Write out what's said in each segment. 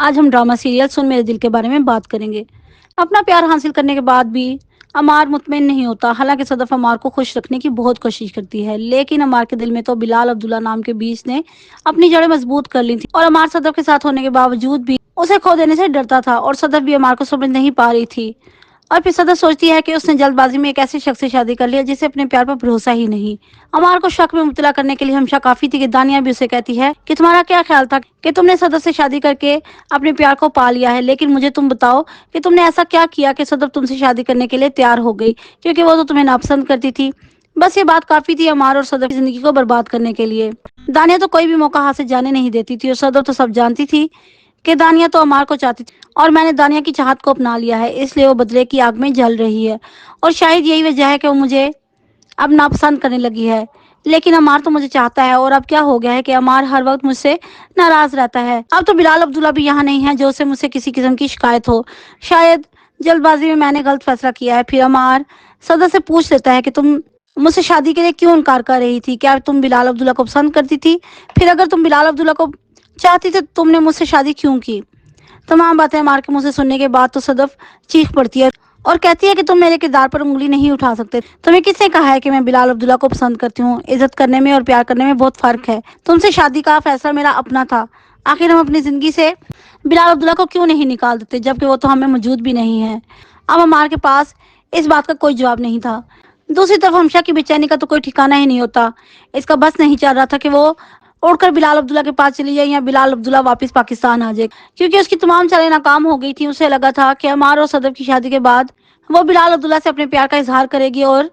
آج ہم drama serial سن میرے دل کے بارے میں بات کریں گے۔ اپنا پیار حاصل کرنے کے بعد بھی عمار مطمئن نہیں ہوتا۔ حالانکہ صدف عمار کو خوش رکھنے کی بہت کوشش کرتی ہے، لیکن عمار کے دل میں تو بلال عبداللہ نام کے بیچ نے اپنی جڑیں مضبوط کر لی تھی، اور عمار صدف کے ساتھ ہونے کے باوجود بھی اسے کھو دینے سے ڈرتا تھا، اور صدف بھی عمار کو سمجھ نہیں پا رہی تھی۔ اور پھر صدف سوچتی ہے کہ اس نے جلد بازی میں ایک ایسے شخص سے شادی کر لیا جسے اپنے پیار پر بھروسہ ہی نہیں۔ عمار کو شک میں مبتلا کرنے کے لیے ہمیشہ کافی تھی کہ دانیہ بھی اسے کہتی ہے کہ تمہارا کیا خیال تھا کہ تم نے صدف سے شادی کر کے اپنے پیار کو پا لیا ہے، لیکن مجھے تم بتاؤ کہ تم نے ایسا کیا کیا کہ صدف تم سے شادی کرنے کے لیے تیار ہو گئی، کیونکہ وہ تو تمہیں ناپسند کرتی تھی۔ بس یہ بات کافی تھی عمار اور صدف کی زندگی کو برباد کرنے کے لیے۔ دانیہ تو کوئی بھی موقع ہاتھ سے جانے نہیں دیتی تھی، اور صدف تو سب جانتی تھی کہ دانیہ تو عمار کو چاہتی تھی، اور میں نے دانیہ کی چاہت کو اپنا لیا ہے، اس لیے وہ بدلے کی آگ میں جل رہی ہے، اور شاید یہی وجہ ہے کہ وہ مجھے اب ناپسند کرنے لگی ہے۔ لیکن عمار تو مجھے چاہتا ہے، اور اب کیا ہو گیا ہے کہ عمار ہر وقت مجھ سے ناراض رہتا ہے۔ اب تو بلال عبداللہ بھی یہاں نہیں ہے جو اسے مجھ سے کسی قسم کی شکایت ہو۔ شاید جلد بازی میں نے غلط فیصلہ کیا ہے۔ پھر عمار صدر سے پوچھ لیتا ہے کہ تم مجھ سے شادی کے لیے کیوں انکار کر رہی تھی؟ کیا تم بلال عبداللہ کو پسند کرتی تھی؟ پھر اگر تم بلال عبداللہ کو چاہتی تھی تو تم نے مجھ سے شادی کیوں کی؟ تمام باتیں عمار کے منہ سے سننے کے بعد تو صدف چیخ پڑتی ہے اور کہتی ہے کہ تم میرے کردار پر انگلی نہیں اٹھا سکتے۔ تمہیں کس نے کہا ہے کہ میں بلال عبداللہ کو پسند کرتی ہوں؟ عزت کرنے میں اور پیار کرنے میں بہت فرق ہے۔ تم سے شادی کا فیصلہ میرا اپنا تھا۔ آخر ہم اپنی زندگی سے بلال عبداللہ کو کیوں نہیں نکال دیتے، جبکہ وہ تو ہمیں موجود بھی نہیں ہے؟ اب عمار کے پاس اس بات کا کوئی جواب نہیں تھا۔ دوسری طرف ہمشہ کی بے چینی کا تو کوئی ٹھکانہ ہی نہیں ہوتا۔ اس کا بس نہیں چل رہا تھا کہ وہ اڑ کر بلال عبداللہ کے پاس چلی جائے یا بلال عبداللہ واپس پاکستان آ جائے، کیونکہ اس کی تمام چالیں ناکام ہو گئی تھی۔ اسے لگا تھا کہ عمار اور صدف کی شادی کے بعد وہ بلال عبداللہ سے اپنے پیار کا اظہار کرے گی اور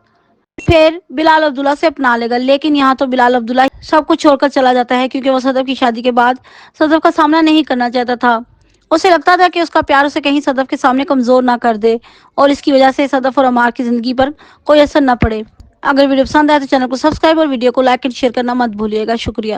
پھر بلال عبداللہ سے اپنا لے گا، لیکن یہاں تو بلال عبداللہ سب کچھ چھوڑ کر چلا جاتا ہے، کیونکہ وہ صدف کی شادی کے بعد صدف کا سامنا نہیں کرنا چاہتا تھا۔ اسے لگتا تھا کہ اس کا پیار اسے کہیں صدف کے سامنے کمزور نہ کر دے، اور اس کی وجہ سے صدف اور عمار کی زندگی پر کوئی اثر نہ پڑے۔ اگر ویڈیو پسند آئے تو چینل کو سبسکرائب اور ویڈیو کو لائک اور شیئر کرنا مت بھولیے گا۔ شکریہ۔